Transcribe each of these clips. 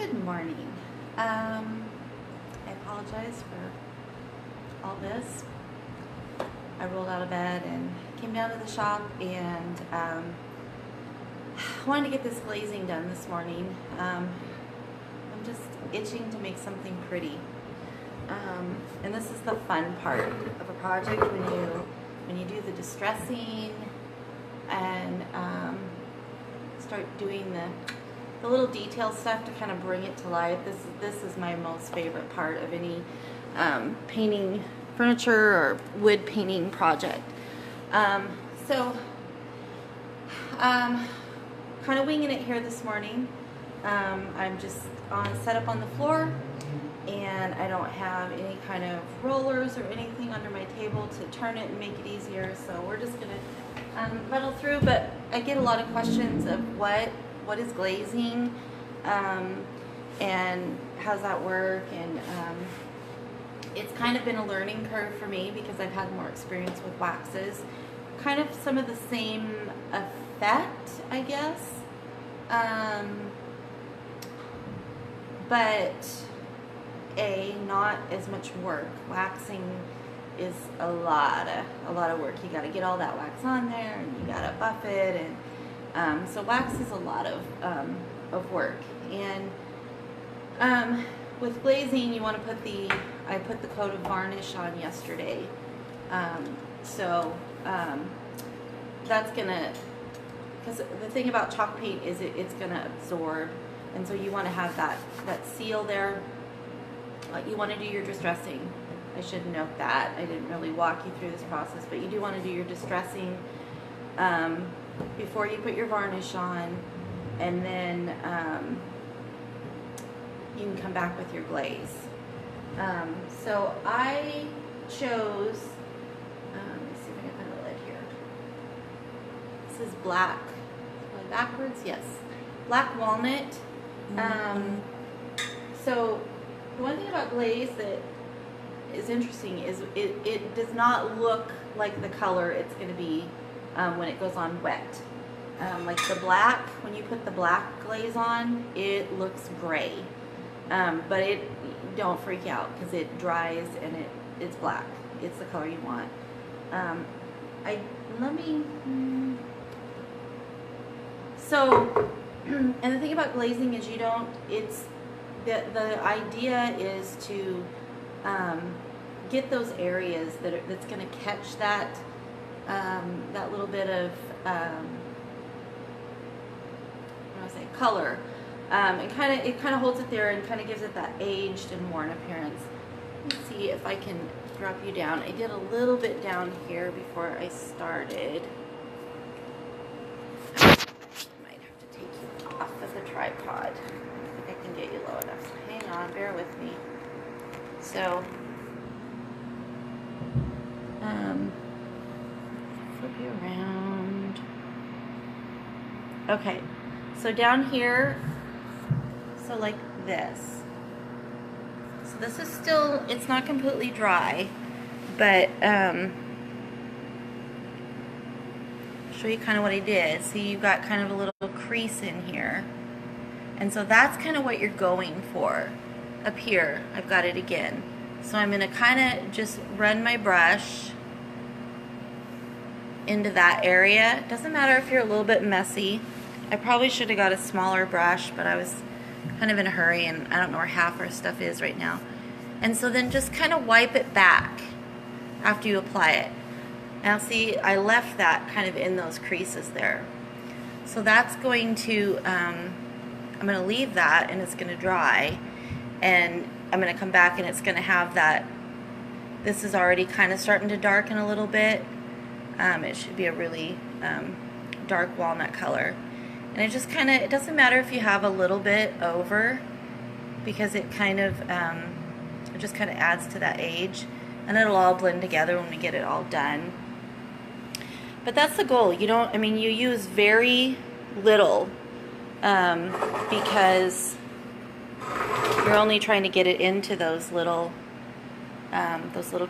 Good morning. I apologize for all this. I rolled out of bed and came down to the shop and wanted to get this glazing done this morning. I'm just itching to make something pretty. And this is the fun part of a project when you do the distressing and start doing the little detail stuff to kind of bring it to life. This is my most favorite part of any painting furniture or wood painting project. Kind of winging it here this morning. I'm just set up on the floor, and I don't have any kind of rollers or anything under my table to turn it and make it easier. So we're just gonna muddle through. But I get a lot of questions of what is glazing, and how's that work, and it's kind of been a learning curve for me because I've had more experience with waxes. Kind of some of the same effect, I guess, but not as much work. Waxing is a lot of work. You got to get all that wax on there, and you got to buff it, and so wax is a lot of work. And with glazing, you want to put I put the coat of varnish on yesterday, that's gonna, because the thing about chalk paint is it's gonna absorb, and so you want to have that seal there. You want to do your distressing. I should note that I didn't really walk you through this process, but you do want to do your distressing before you put your varnish on, and then you can come back with your glaze. So I chose, let me see if I can find the lid here. This is black. Going backwards, yes. Black walnut. So the one thing about glaze that is interesting is it does not look like the color it's going to be when it goes on wet. Like the black, when you put the black glaze on, it looks gray. But don't freak out because it dries and it's black. It's the color you want. And the thing about glazing is the idea is to get those areas that's going to catch that little bit of color, and it kind of holds it there and kind of gives it that aged and worn appearance. Let's see if I can drop you down. I did a little bit down here before I started. I might have to take you off of the tripod. I think I can get you low enough. So hang on, bear with me. So, flip you around. Okay, so down here, so like this. So this is still, it's not completely dry, but show you kind of what I did. See, you've got kind of a little crease in here, and so that's kind of what you're going for. Up here, I've got it again. So I'm going to kind of just run my brush into that area. It doesn't matter if you're a little bit messy. I probably should have got a smaller brush, but I was kind of in a hurry, and I don't know where half our stuff is right now. And so then just kind of wipe it back after you apply it. Now see, I left that kind of in those creases there. So that's going to, I'm going to leave that, and it's going to dry. And I'm going to come back, and it's going to have that, this is already kind of starting to darken a little bit. It should be a really dark walnut color. And it just kind of, it doesn't matter if you have a little bit over, because it kind of, it just kind of adds to that age. And it'll all blend together when we get it all done. But that's the goal. You use very little because you're only trying to get it into those little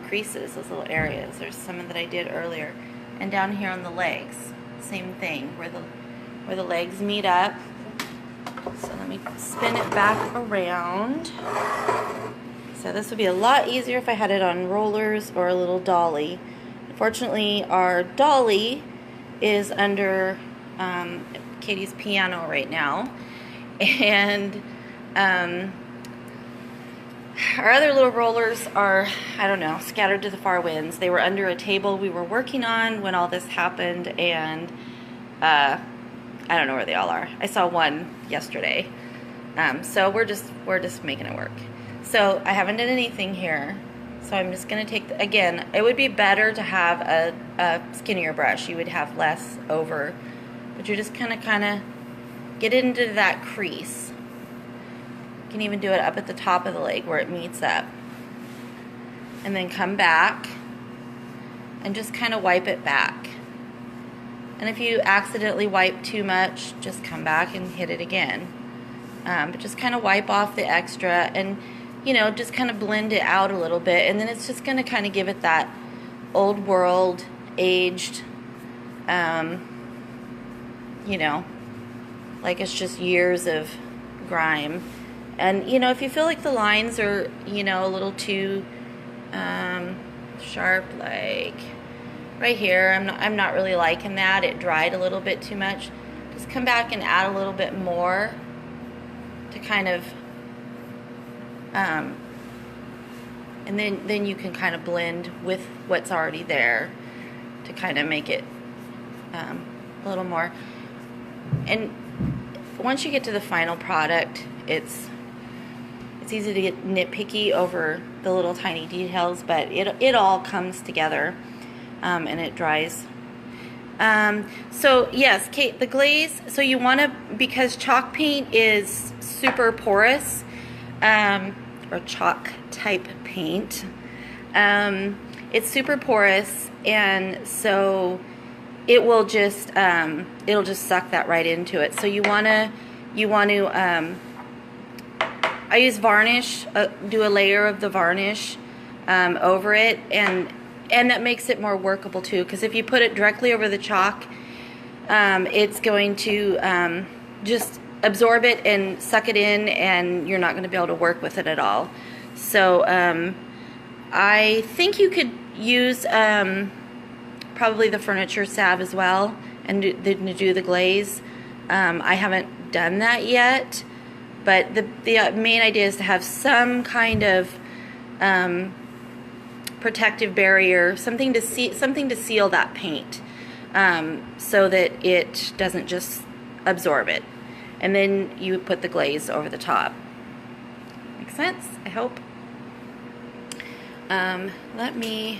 creases, those little areas. There's some that I did earlier. And down here on the legs, same thing, where the legs meet up. So let me spin it back around. So this would be a lot easier if I had it on rollers or a little dolly. Unfortunately, our dolly is under Katie's piano right now, and our other little rollers are, I don't know, scattered to the far winds. They were under a table we were working on when all this happened, and I don't know where they all are. I saw one yesterday. So we're just making it work. So I haven't done anything here. So I'm just gonna take, again, it would be better to have a skinnier brush. You would have less over, but you're just kind of get into that crease. You can even do it up at the top of the leg where it meets up. And then come back and just kind of wipe it back. And if you accidentally wipe too much, just come back and hit it again. But just kind of wipe off the extra and, you know, just kind of blend it out a little bit. And then it's just going to kind of give it that old world, aged, you know, like it's just years of grime. And, you know, if you feel like the lines are, you know, a little too sharp, like right here, I'm not really liking that. It dried a little bit too much. Just come back and add a little bit more to kind of, and then you can kind of blend with what's already there to kind of make it a little more. And once you get to the final product, it's easy to get nitpicky over the little tiny details, but it all comes together, and it dries. So yes, Kate, the glaze, so you want to, because chalk paint is super porous, or chalk type paint, it's super porous, and so it will just it'll just suck that right into it. So you want to I use varnish, do a layer of the varnish over it, and that makes it more workable too, because if you put it directly over the chalk, it's going to just absorb it and suck it in, and you're not going to be able to work with it at all. So I think you could use probably the furniture salve as well, and do the glaze. I haven't done that yet, but the main idea is to have some kind of protective barrier, something to seal that paint, so that it doesn't just absorb it. And then you put the glaze over the top. Make sense? I hope. Let me.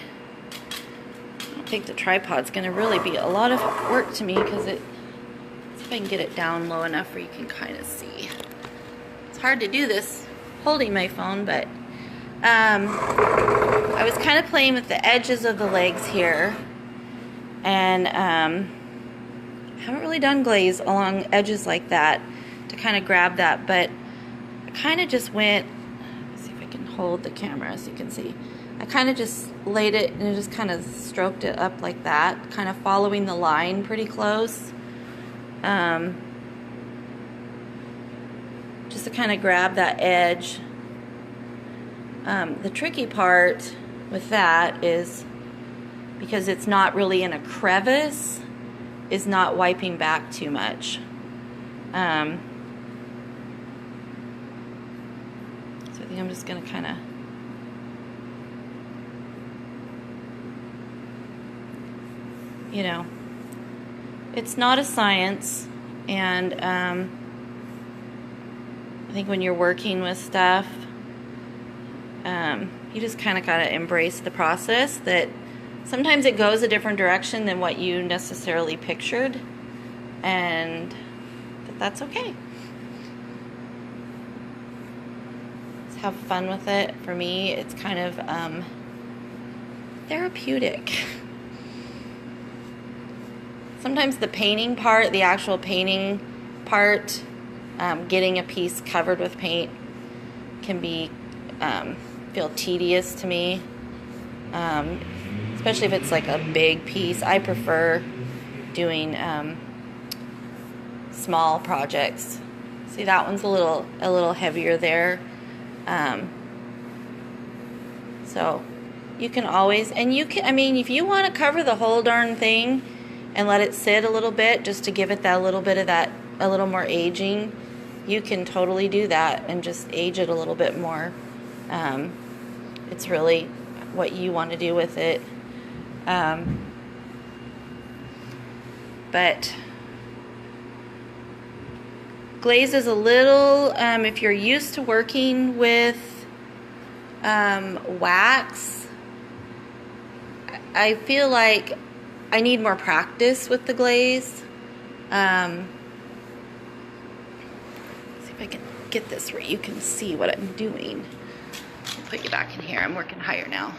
I don't think the tripod's going to really be a lot of work to me, because let's see if I can get it down low enough where you can kind of see. It's hard to do this holding my phone, but I was kind of playing with the edges of the legs here, and I haven't really done glaze along edges like that to kind of grab that, but I kind of just went, let's see if I can hold the camera so you can see. I kind of just laid it and just kind of stroked it up like that, kind of following the line pretty close, just to kind of grab that edge. The tricky part with that is, because it's not really in a crevice, is not wiping back too much. So I think I'm just going to kind of it's not a science, and I think when you're working with stuff, you just kind of got to embrace the process, that sometimes it goes a different direction than what you necessarily pictured, and that's okay. Let's have fun with it. For me, it's kind of therapeutic. Sometimes the painting part, the actual painting part, getting a piece covered with paint can be feel tedious to me, especially if it's like a big piece. I prefer doing small projects. See, that one's a little heavier there. So you can always, and you can, I mean, if you want to cover the whole darn thing and let it sit a little bit just to give it that little bit of that, a little more aging, you can totally do that and just age it a little bit more. It's really what you want to do with it. But glaze is a little, if you're used to working with wax, I feel like I need more practice with the glaze. See if I can get this where you can see what I'm doing. I'll put you back in here. I'm working higher now.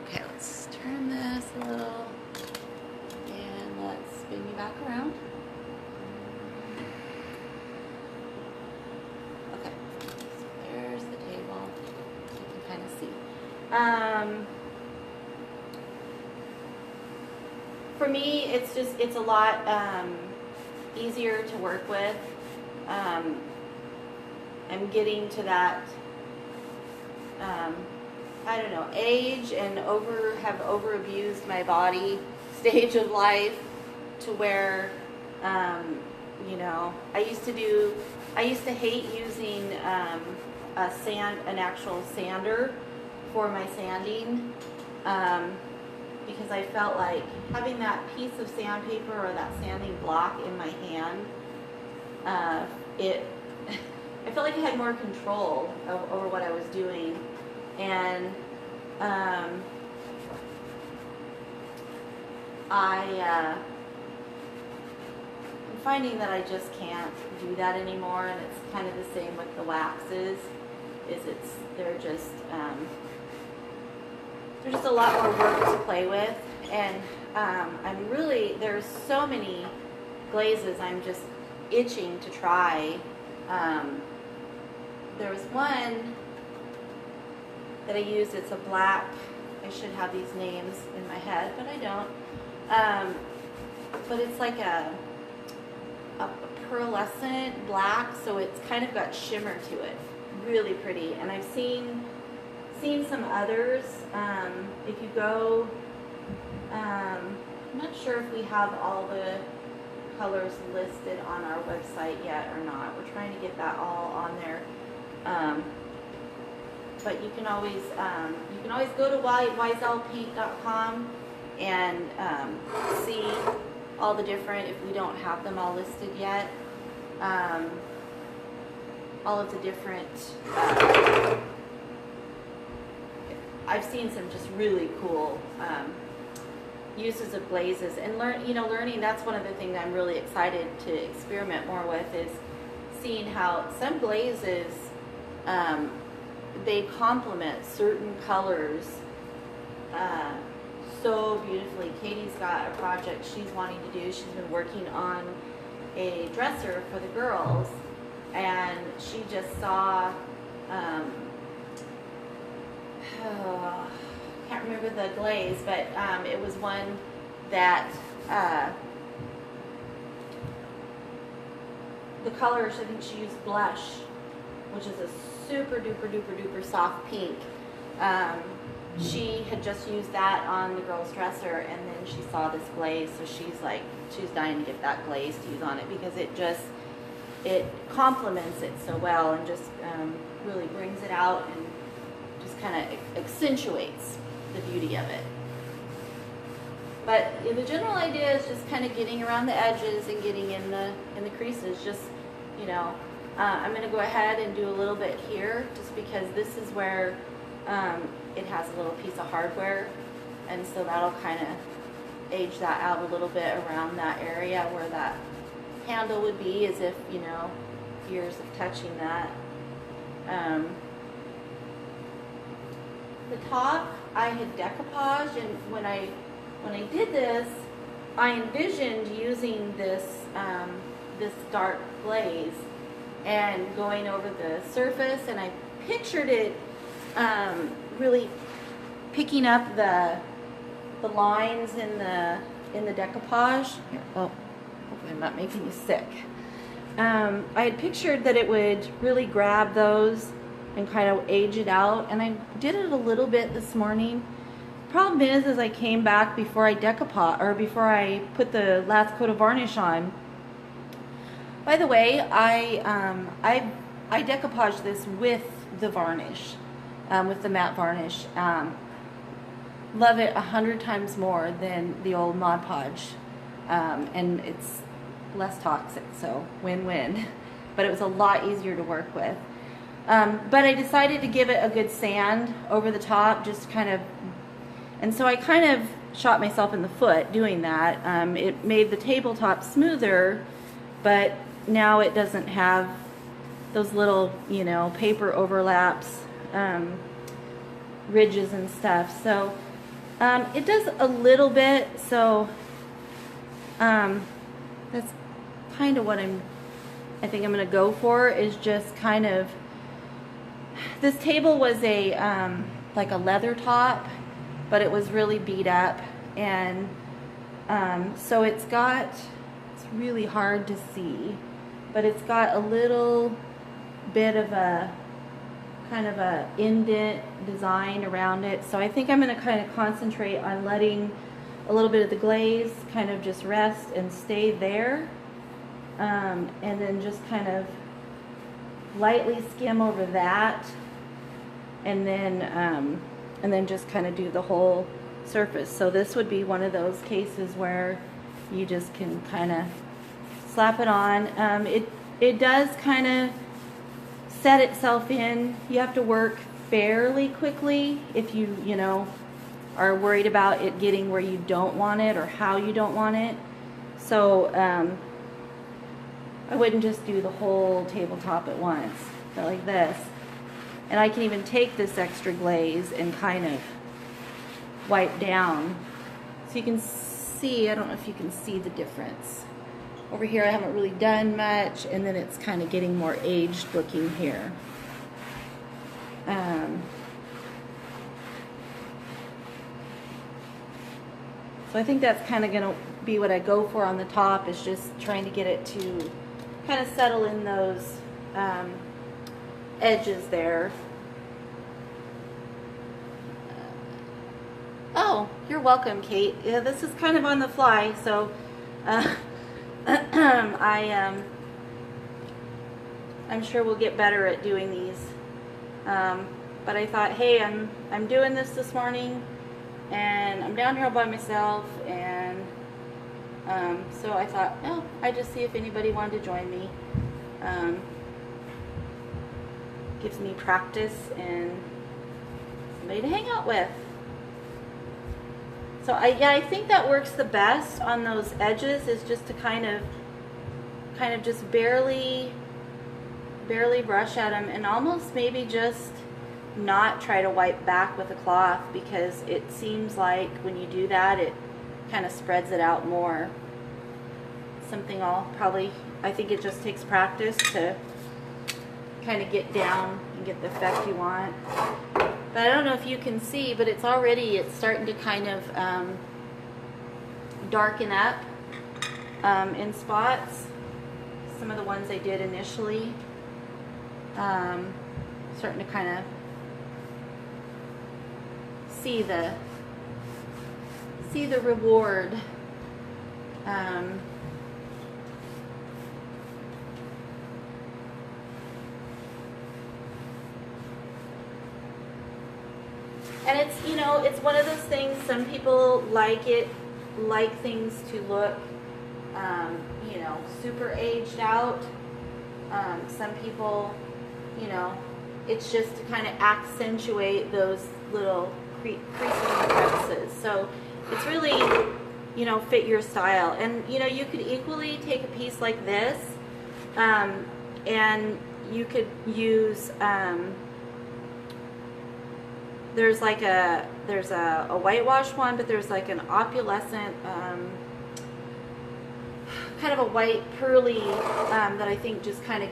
Okay, let's turn this a little and let's spin you back around. Okay, so there's the table. You can kind of see. For me, it's a lot easier to work with. I'm getting to that, I don't know, age and have over abused my body stage of life to where, you know, I used to hate using an actual sander for my sanding, because I felt like having that piece of sandpaper or that sanding block in my hand, I felt like I had more control over what I was doing, and I'm finding that I just can't do that anymore, and it's kind of the same with the waxes. They're just a lot more work to play with, and there's so many glazes I'm just itching to try. There was one that I used, it's a black, I should have these names in my head, but I don't. But it's like a pearlescent black, so it's kind of got shimmer to it. Really pretty. And I've seen some others. If you go, I'm not sure if we have all the colors listed on our website yet or not. We're trying to get that all on there. But you can always go to wiselpaint.com and see all the different, if we don't have them all listed yet, all of the different, I've seen some just really cool uses of glazes, and learning, that's one of the things I'm really excited to experiment more with, is seeing how some glazes, they complement certain colors so beautifully. Katie's got a project she's wanting to do. She's been working on a dresser for the girls, and she just saw, can't remember the glaze, but it was one that the colors, I think she used blush, which is a super duper duper duper soft pink. She had just used that on the girl's dresser, and then she saw this glaze, so she's dying to get that glaze to use on it, because it complements it so well, and just really brings it out and just kind of accentuates the beauty of it. But the general idea is just kind of getting around the edges and getting in the creases. Just, I'm going to go ahead and do a little bit here, just because this is where it has a little piece of hardware, and so that'll kind of age that out a little bit around that area where that handle would be, as if, years of touching that. The top I had decoupaged, and when I did this, I envisioned using this this dark glaze and going over the surface, and I pictured it really picking up the the lines in the decoupage. Here, oh, hopefully I'm not making you sick. I had pictured that it would really grab those and kind of age it out, and I did it a little bit this morning. Problem is I came back before I decoupage, or before I put the last coat of varnish on. By the way, I decoupaged this with the varnish, with the matte varnish. Love it 100 times more than the old Mod Podge, and it's less toxic, so win-win. But it was a lot easier to work with. But I decided to give it a good sand over the top, just kind of, and so I kind of shot myself in the foot doing that. It made the tabletop smoother, but now it doesn't have those little, you know, paper overlaps, ridges and stuff. So it does a little bit, so that's kind of what I think I'm going to go for, is just kind of, this table was a like a leather top, but it was really beat up, and so it's really hard to see, but it's got a little bit of a kind of a indent design around it. So I think I'm going to kind of concentrate on letting a little bit of the glaze kind of just rest and stay there, and then just kind of lightly skim over that, and then just kind of do the whole surface. So this would be one of those cases where you just can kind of slap it on. It does kind of set itself in. You have to work fairly quickly if you know, are worried about it getting where you don't want it or how you don't want it. So I wouldn't just do the whole tabletop at once, but like this. And I can even take this extra glaze and kind of wipe down. So you can see, I don't know if you can see the difference. Over here I haven't really done much, and then it's kind of getting more aged looking here. So I think that's kind of going to be what I go for on the top, is just trying to get it to kind of settle in those edges there. Oh, you're welcome, Kate. Yeah, this is kind of on the fly, so I'm sure we'll get better at doing these. But I thought, hey, I'm doing this morning, and I'm down here all by myself, and so I thought, oh, I'd just see if anybody wanted to join me. Gives me practice and somebody to hang out with. So I think that works the best on those edges, is just to kind of just barely brush at them, and almost maybe just not try to wipe back with a cloth, because it seems like when you do that, it kind of spreads it out more. Something I think it just takes practice to kind of get down and get the effect you want. But I don't know if you can see, but it's starting to kind of darken up in spots. Some of the ones I did initially, starting to kind of see the reward. And it's, it's one of those things, some people like things to look, super aged out. Some people, it's just to kind of accentuate those little creases and crevices. So it's really, fit your style. And, you could equally take a piece like this, and you could use, there's a whitewash one, but there's like an opalescent, kind of a white pearly, that I think just kind of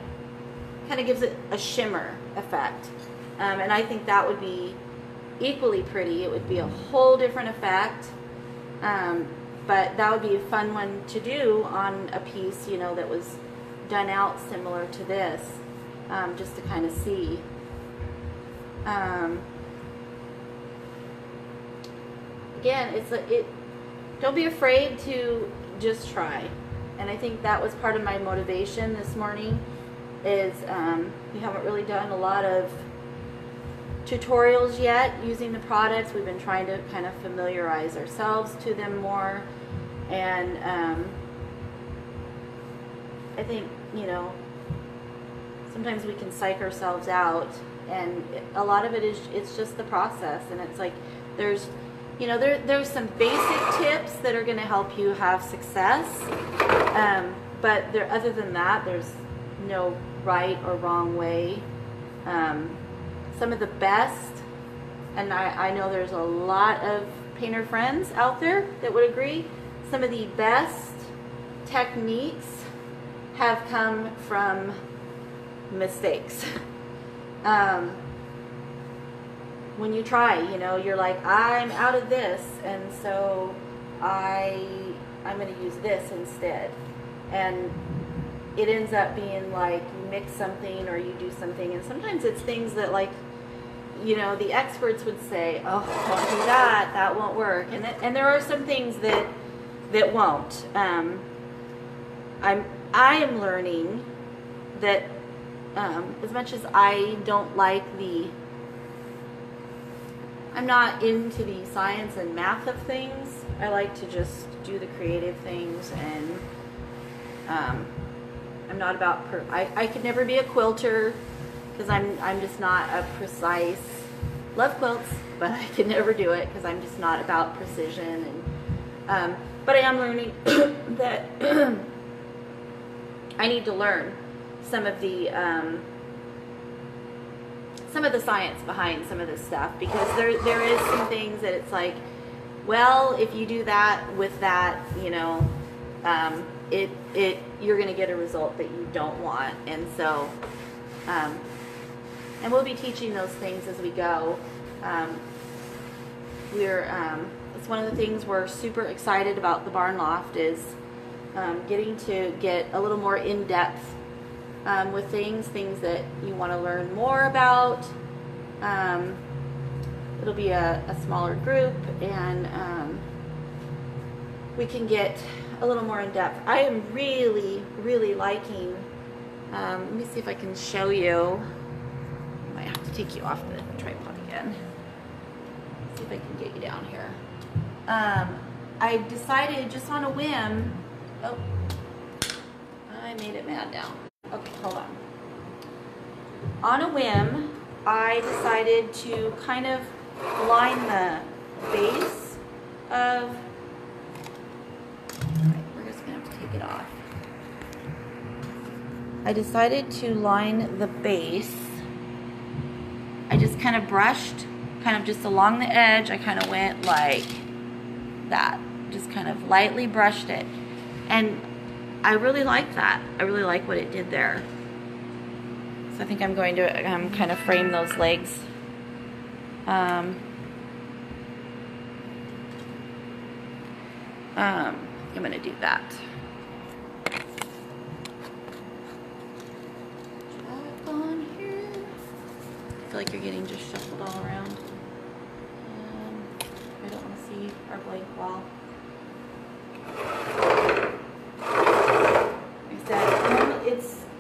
gives it a shimmer effect. And I think that would be equally pretty. It would be a whole different effect. But that would be a fun one to do on a piece, you know, that was done out similar to this, just to kind of see. Again, don't be afraid to just try. And I think that was part of my motivation this morning is we haven't really done a lot of tutorials yet using the products. We've been trying to kind of familiarize ourselves to them more. And I think, you know, sometimes we can psych ourselves out, and a lot of it is, it's just the process. And it's like there's, you know, there's some basic tips that are going to help you have success, but there, other than that, there's no right or wrong way. Some of the best, and I know there's a lot of painter friends out there that would agree, some of the best techniques have come from mistakes. When you try, you know, you're like, I'm out of this, and so I'm going to use this instead. And it ends up being like you mix something or you do something, and sometimes it's things that, like, you know, the experts would say, oh, don't do that, that won't work. And there are some things that won't. I am learning that as much as I don't like I'm not into the science and math of things. I like to just do the creative things, and I'm not about I could never be a quilter because I'm just not a precise. Love quilts, but I could never do it because I'm just not about precision. And but I am learning that I need to learn some of the science behind some of this stuff, because there is some things that it's like, well, if you do that with that, you know, you're going to get a result that you don't want. And so and we'll be teaching those things as we go. It's one of the things we're super excited about the Barn Loft is getting to get a little more in-depth with things that you want to learn more about. It'll be a smaller group, and we can get a little more in-depth. I am really, really liking, let me see if I can show you. I might have to take you off the tripod again. See if I can get you down here. I decided just on a whim, oh, I made it mad now. Okay, hold on. On a whim, I decided to kind of line the base of, alright, we're just going to have to take it off. I decided to line the base. I just kind of brushed, kind of just along the edge, I kind of went like that. Just kind of lightly brushed it. And I really like that. I really like what it did there. So I think I'm going to kind of frame those legs. I'm going to do that. Back on here. I feel like you're getting just shuffled all around. I don't want to see our blank wall.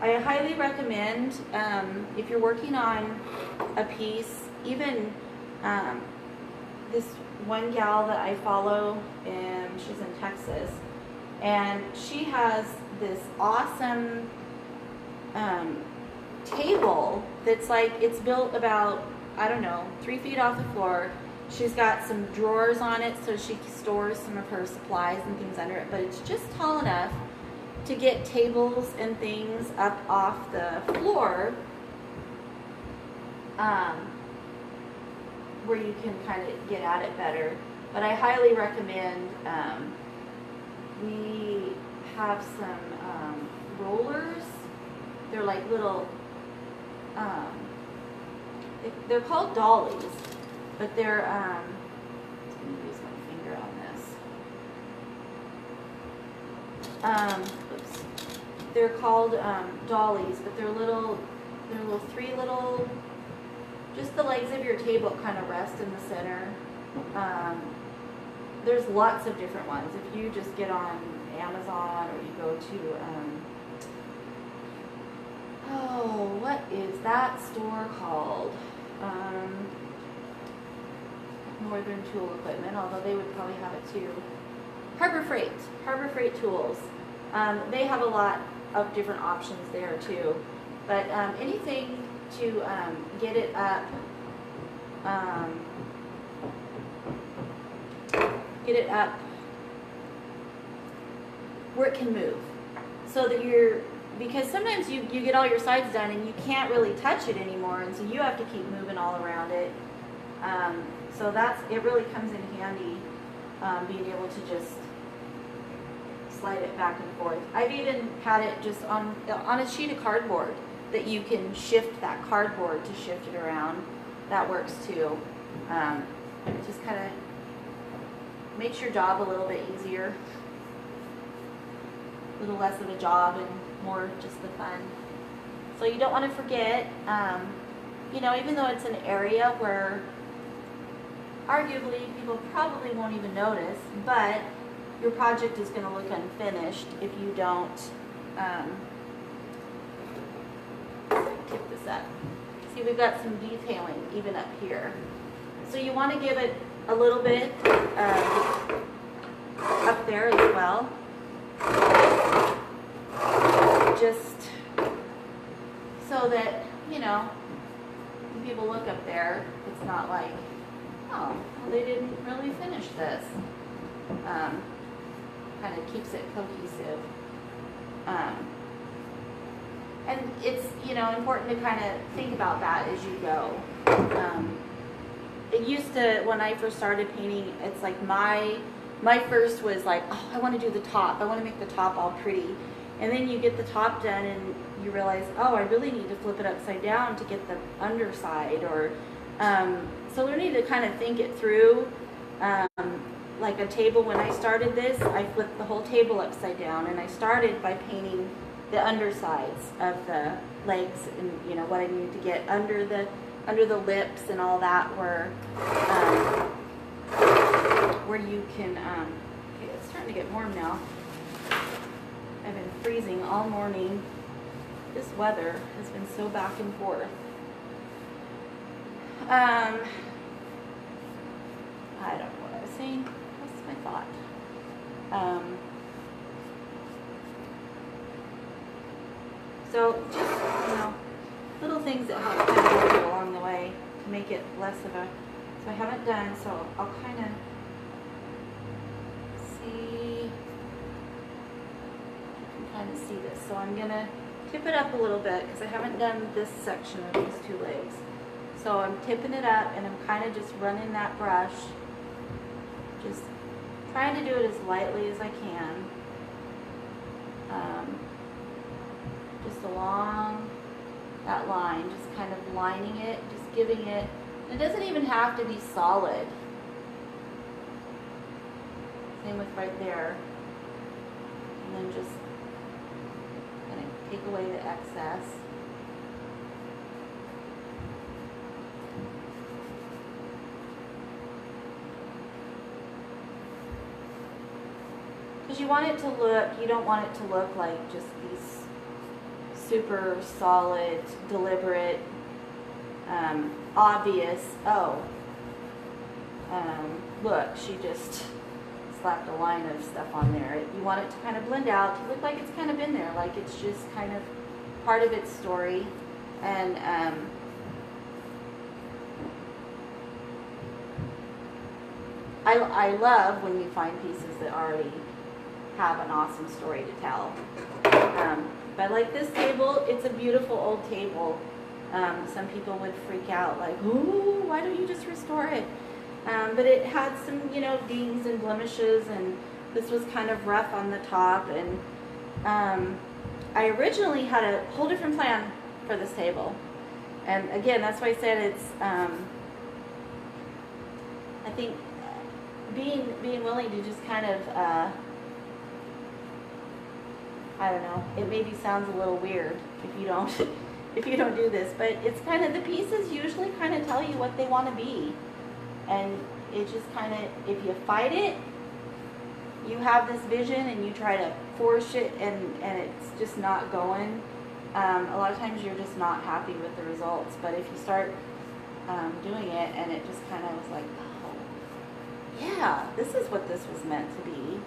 I highly recommend, if you're working on a piece, even this one gal that I follow, and she's in Texas, and she has this awesome table that's like, it's built about, I don't know, 3 feet off the floor. She's got some drawers on it so she stores some of her supplies and things under it, but it's just tall enough to get tables and things up off the floor, where you can kind of get at it better. But I highly recommend, we have some rollers. They're like little, they're called dollies, but they're, I'm going to use my finger on this. oops, they're called dollies, but they're just the legs of your table kind of rest in the center. There's lots of different ones. If you just get on Amazon or you go to, oh, what is that store called? Northern Tool Equipment, although they would probably have it too. Harbor Freight Tools. They have a lot of different options there too. But anything to get it up, where it can move, so that because sometimes you get all your sides done and you can't really touch it anymore, and so you have to keep moving all around it. So it really comes in handy, being able to just slide it back and forth. I've even had it just on a sheet of cardboard that you can shift that cardboard to shift it around. That works too. It just kind of makes your job a little bit easier, a little less of a job and more just the fun. So you don't want to forget, even though it's an area where arguably people probably won't even notice, but your project is going to look unfinished if you don't tip this up. See, we've got some detailing even up here. So you want to give it a little bit up there as well. Just so that, when people look up there, it's not like, oh, well, they didn't really finish this. Kind of keeps it cohesive. And it's, important to kind of think about that as you go. It used to, when I first started painting, it's like my first was like, oh, I want to do the top. I want to make the top all pretty. And then you get the top done and you realize, oh, I really need to flip it upside down to get the underside. Or so learning to kind of think it through. Like a table, when I started this, I flipped the whole table upside down, and I started by painting the undersides of the legs, and what I needed to get under the lips and all that, where you can. Okay, it's starting to get warm now. I've been freezing all morning. This weather has been so back and forth. I don't know what I was saying. What's my thought? So just, little things that help kind of help you along the way to make it less of a, so I haven't done, so I'll kind of see, you can kind of see this. So I'm going to tip it up a little bit because I haven't done this section of these two legs. So I'm tipping it up and I'm kind of just running that brush, just trying to do it as lightly as I can, just along that line, just kind of lining it, just giving it, it doesn't even have to be solid. Same with right there. And then just kind of take away the excess. Because you want it to look, you don't want it to look like just these super solid, deliberate, obvious, look, she just slapped a line of stuff on there. You want it to kind of blend out, to look like it's kind of in there, like it's just kind of part of its story. And I love when you find pieces that already have an awesome story to tell. But like this table, it's a beautiful old table. Some people would freak out like, ooh, why don't you just restore it? But it had some, dings and blemishes, and this was kind of rough on the top. And I originally had a whole different plan for this table. And again, that's why I said it's, I think being willing to just kind of I don't know, it maybe sounds a little weird if you don't if you don't do this, but it's kind of, the pieces usually kind of tell you what they want to be. And it just kind of, if you fight it, you have this vision and you try to force it and it's just not going. A lot of times you're just not happy with the results. But if you start doing it and it just kind of was like, oh, yeah, this is what this was meant to be.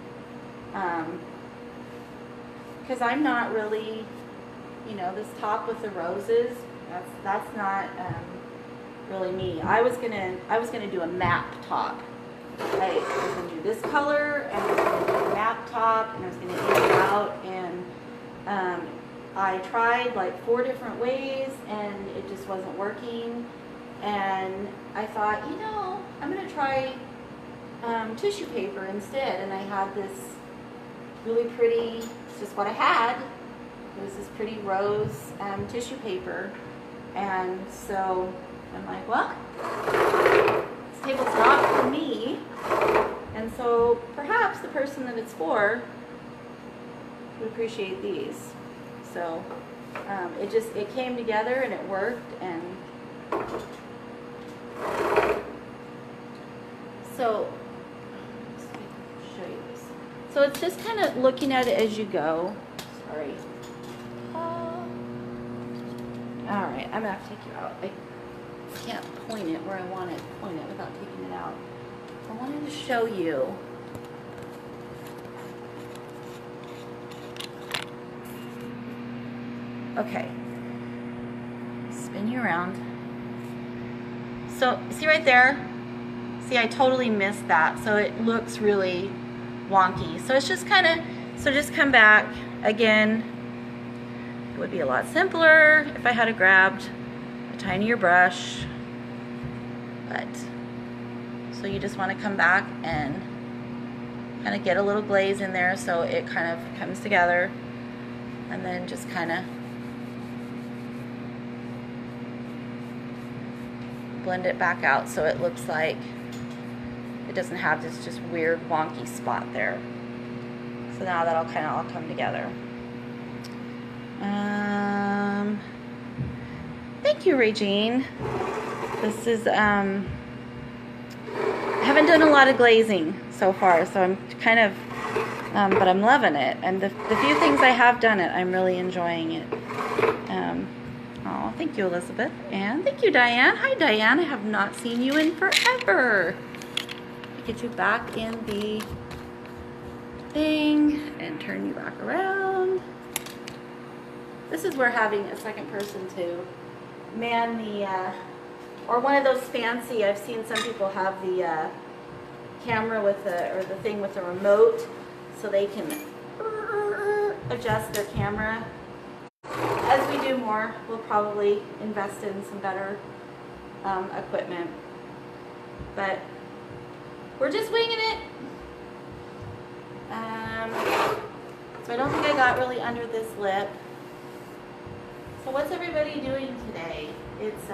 Because I'm not really, you know, this top with the roses, that's not really me. I was gonna do a map top. I was gonna do this color, and I was gonna do a map top, and I was gonna ink it out, and I tried like 4 different ways, and it just wasn't working. And I thought, you know, I'm gonna try tissue paper instead, and I had this really pretty, it's just what I had. It was this pretty rose tissue paper, and so I'm like, well, this table's not for me, and so perhaps the person that it's for would appreciate these. So it came together and it worked, and so show you this. So it's just kind of looking at it as you go. Sorry. All right, I'm gonna have to take you out. I can't point it where I want to point it without taking it out. I wanted to show you. Okay, spin you around. So see right there? See, I totally missed that. So it looks really wonky. So it's just kind of, so just come back again. It would be a lot simpler if I had grabbed a tinier brush, but so you just want to come back and kind of get a little glaze in there so it kind of comes together, and then just kind of blend it back out so it looks like it doesn't have this just weird wonky spot there. So now that'll kind of all come together. Thank you, Regine. This is, I haven't done a lot of glazing so far, so I'm kind of, but I'm loving it. And the few things I have done it, I'm really enjoying it. Oh, thank you, Elizabeth. And thank you, Diane. Hi, Diane. I have not seen you in forever. Get you back in the thing and turn you back around. This is where having a second person to man the, or one of those fancy, I've seen some people have the camera with the, or the thing with the remote, so they can adjust their camera. As we do more, we'll probably invest in some better equipment. But we're just winging it. So I don't think I got really under this lip. So what's everybody doing today? It's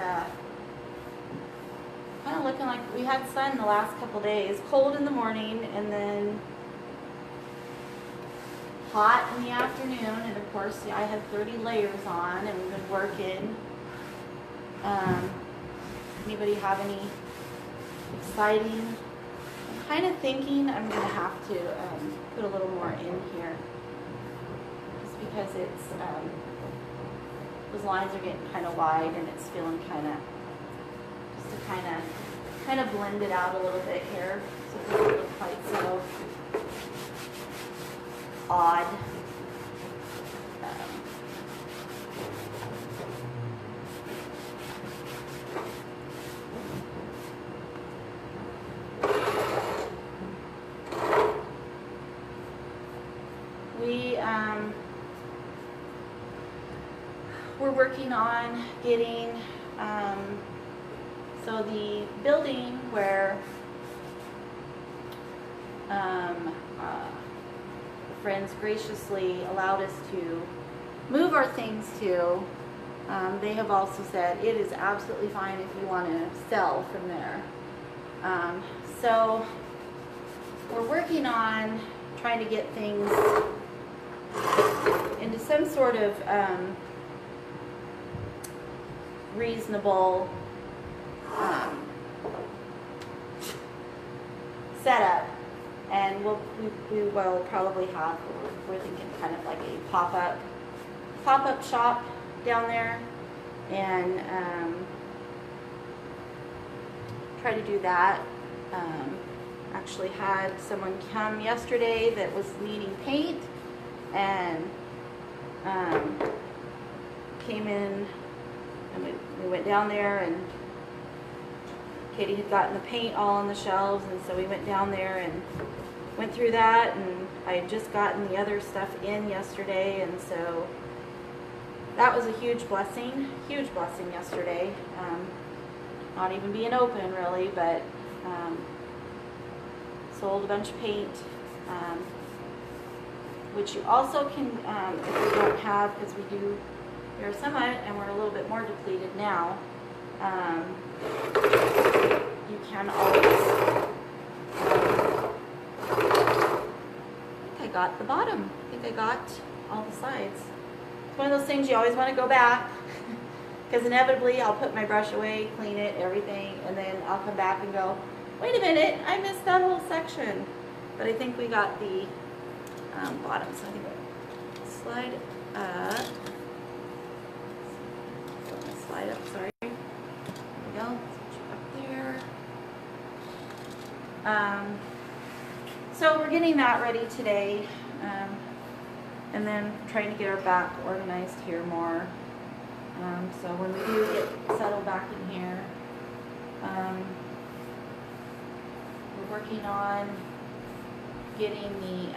kind of looking like we had sun the last couple days. Cold in the morning and then hot in the afternoon. And of course, I had 30 layers on and we've been working. Anybody have any exciting? I'm kind of thinking I'm going to have to put a little more in here. Just because it's, those lines are getting kind of wide and it's feeling kind of, just to kind of blend it out a little bit here so it doesn't look quite so odd. We're working on getting, so the building where friends graciously allowed us to move our things to, they have also said it is absolutely fine if you want to sell from there. So we're working on trying to get things into some sort of reasonable setup, and we will probably have, we're thinking kind of like a pop-up shop down there, and try to do that. Actually had someone come yesterday that was needing paint, and came in, and we went down there, and Katie had gotten the paint all on the shelves, and so we went down there and went through that, and I had just gotten the other stuff in yesterday, and so that was a huge blessing yesterday. Not even being open really, but sold a bunch of paint, which you also can, if you don't have, because we do here some of it, and we're a little bit more depleted now. You can always, I think I got the bottom. I think I got all the sides. It's one of those things you always want to go back, because inevitably I'll put my brush away, clean it, everything, and then I'll come back and go, wait a minute, I missed that whole section. But I think we got the bottom, so I think I'll slide up. Slide up, sorry. There we go. Up there. So we're getting that ready today, and then trying to get our back organized here more. So when we do get settled back in here, we're working on getting the,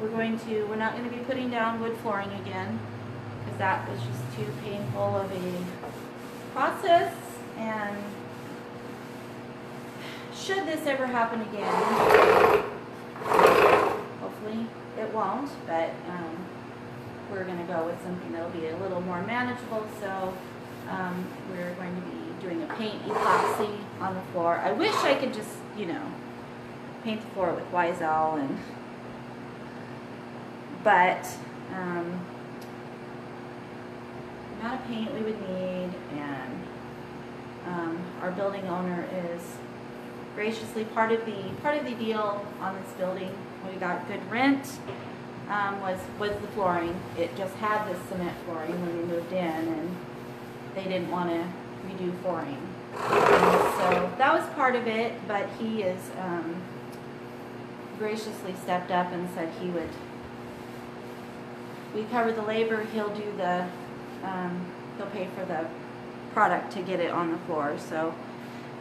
we're not going to be putting down wood flooring again, because that was just too painful of a process, and should this ever happen again, hopefully it won't, but we're going to go with something that'll be a little more manageable. So we're going to be doing a paint epoxy on the floor. I wish I could just, paint the floor with Wisel, but the amount of paint we would need, and our building owner is graciously part of the deal on this building. We got good rent. Was the flooring. It just had this cement flooring when we moved in, and they didn't want to redo flooring. So that was part of it, but he is graciously stepped up and said he would, we cover the labor, he'll do the, he'll pay for the product to get it on the floor. So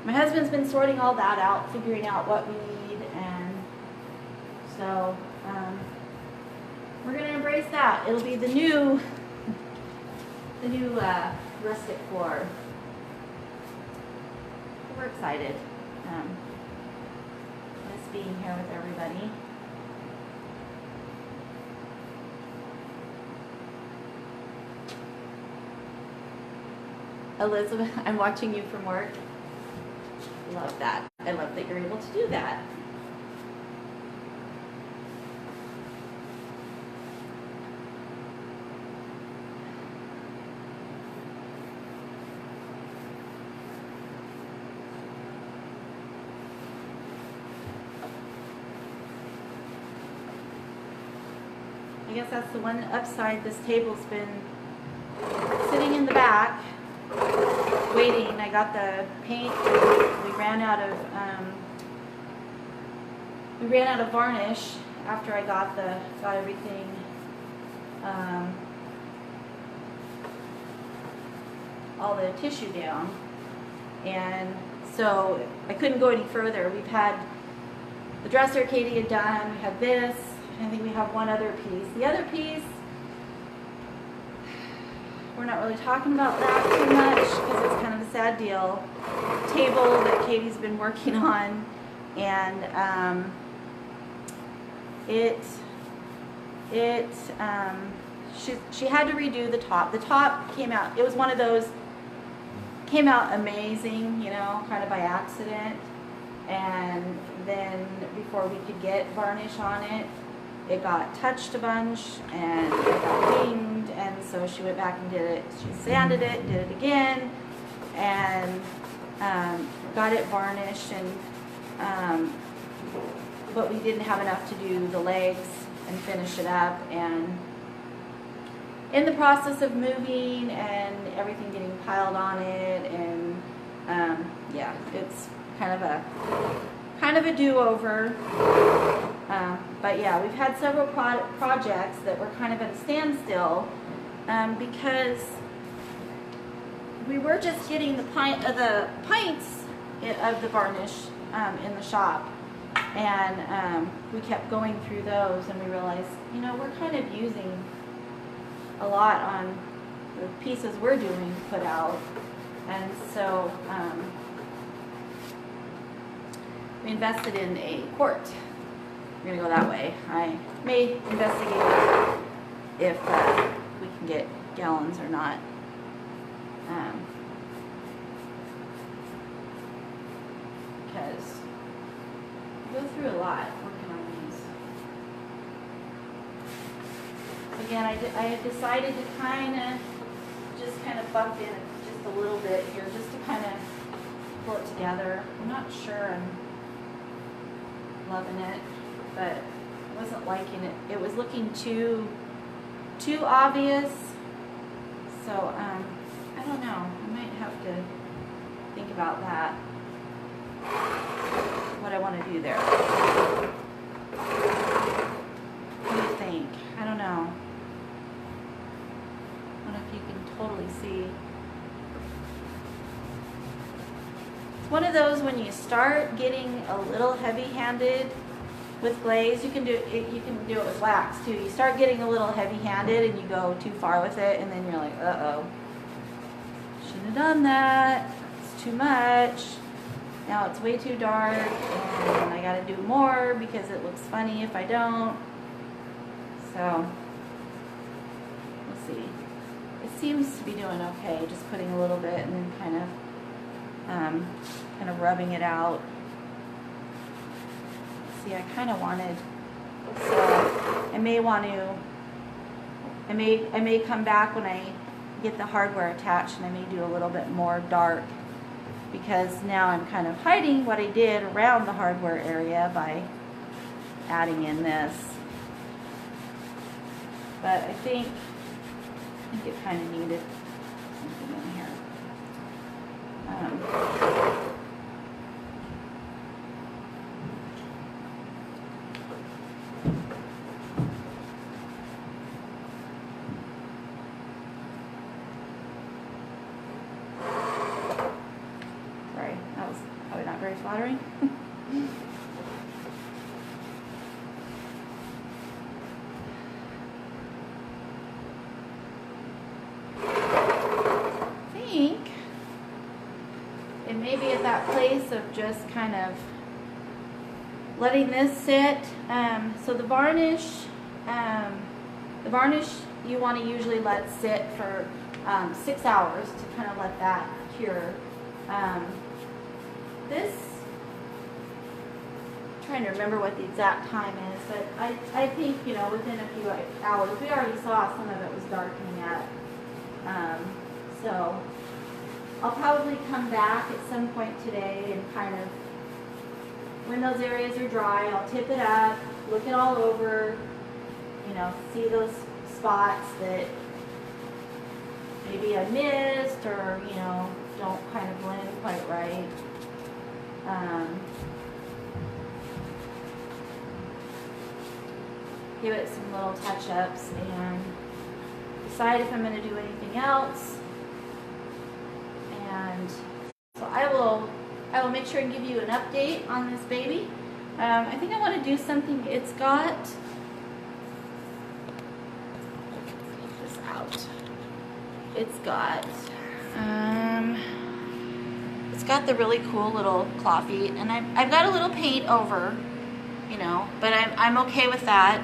my husband's been sorting all that out, figuring out what we need, and so we're going to embrace that. It'll be the new rustic floor. We're excited. Miss being here with everybody. Elizabeth, I'm watching you from work. Love that. I love that you're able to do that. I guess that's the one upside. This table's been sitting in the back, waiting. I got the paint. We ran out of varnish after I got everything all the tissue down, and so I couldn't go any further. We've had the dresser Katie had done. We have this. I think we have one other piece. The other piece, we're not really talking about that too much because it's kind of a sad deal. Table that Katie's been working on, and she had to redo the top. The top came out. It was one of those, came out amazing, kind of by accident. and then before we could get varnish on it, it got touched a bunch and it got dinged, and so she went back and did it. She sanded it, did it again, and got it varnished, and but we didn't have enough to do the legs and finish it up. And in the process of moving and everything getting piled on it, and yeah, it's kind of a do-over. But yeah, we've had several projects that were kind of at a standstill because we were just getting the pints of the varnish in the shop, and we kept going through those, and we realized, you know, we're kind of using a lot on the pieces we're doing to put out, and so we invested in a quart. We're gonna go that way. I may investigate if we can get gallons or not. Because we go through a lot working on these. Again, I had decided to kind of bump in just a little bit here, just to kind of pull it together. I'm not sure I'm loving it, but I wasn't liking it. It was looking too obvious. So I don't know. I might have to think about that. What I want to do there. What do you think? I don't know. I don't know if you can totally see. It's one of those when you start getting a little heavy-handed with glaze. You can do it. You can do it with wax too. You start getting a little heavy-handed and you go too far with it, and then you're like, uh-oh, shouldn't have done that. It's too much. Now it's way too dark, and I got to do more because it looks funny if I don't. So we'll see. It seems to be doing okay. Just putting a little bit and then kind of rubbing it out. See, I kind of wanted, so I may want to, I may come back when I get the hardware attached, and I may do a little bit more dark, because now I'm kind of hiding what I did around the hardware area by adding in this. But I think it kind of needed something in here. Very flattering. I think it may be at that place of just kind of letting this sit. So the varnish you want to usually let sit for 6 hours to kind of let that cure. This, I'm trying to remember what the exact time is, but I think, you know, within a few hours. We already saw some of it was darkening up. So I'll probably come back at some point today and kind of, when those areas are dry, I'll tip it up, look it all over, you know, see those spots that maybe I missed or, you know, don't kind of blend quite right. Give it some little touch-ups and decide if I'm going to do anything else. And so I will make sure and give you an update on this baby. I think I want to do something. It's got, take this out. It's got the really cool little claw feet, and I've got a little paint over, you know, but I'm okay with that.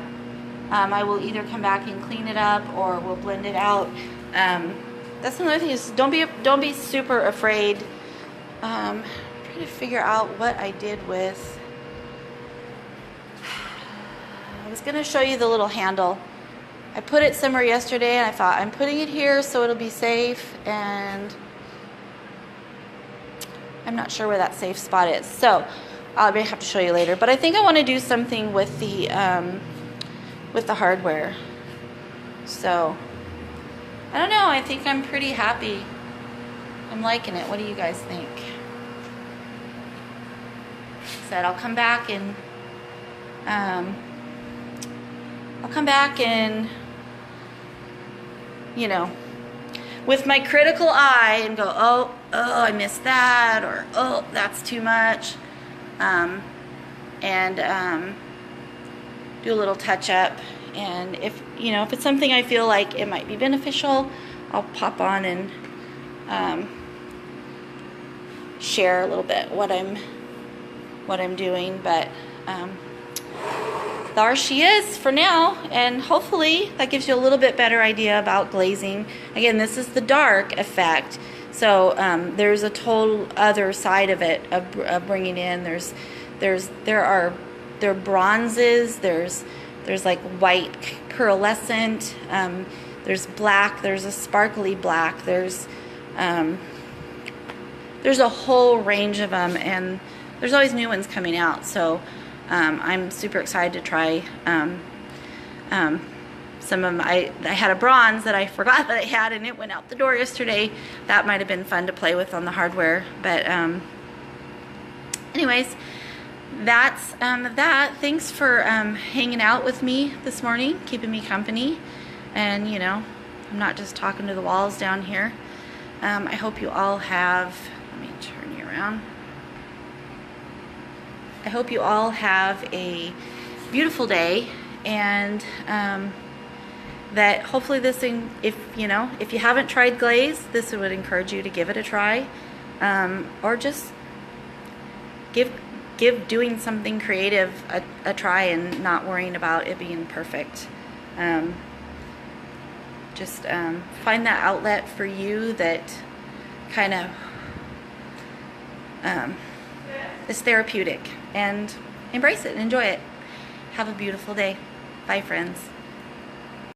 I will either come back and clean it up, or we'll blend it out. That's another thing, is don't be super afraid. I'm trying trying to figure out what I did with. I was going to show you the little handle. I put it somewhere yesterday and I thought I'm putting it here so it'll be safe, and I'm not sure where that safe spot is. So I may have to show you later, but I think I want to do something with the hardware. So I don't know, I think I'm pretty happy. I'm liking it. What do you guys think? Said I'll come back and you know, with my critical eye and go, oh, I missed that, or oh, that's too much, and do a little touch up. And if it's something I feel like it might be beneficial, I'll pop on and share a little bit what I'm doing. But there she is for now, and hopefully that gives you a little bit better idea about glazing. Again, this is the dark effect, so there's a total other side of it of bringing in. There are bronzes. There's like white pearlescent. There's black. There's a sparkly black. There's a whole range of them, and there's always new ones coming out. So I'm super excited to try some of them. I had a bronze that I forgot that I had, and it went out the door yesterday. That might have been fun to play with on the hardware. But anyways, that's that. Thanks for hanging out with me this morning, keeping me company. And I'm not just talking to the walls down here. I hope you all have, let me turn you around. I hope you all have a beautiful day, and that hopefully this thing, if you haven't tried glaze, this would encourage you to give it a try, or just give doing something creative a try, and not worrying about it being perfect. Just find that outlet for you that kind of is therapeutic, and embrace it and enjoy it. Have a beautiful day. Bye, friends.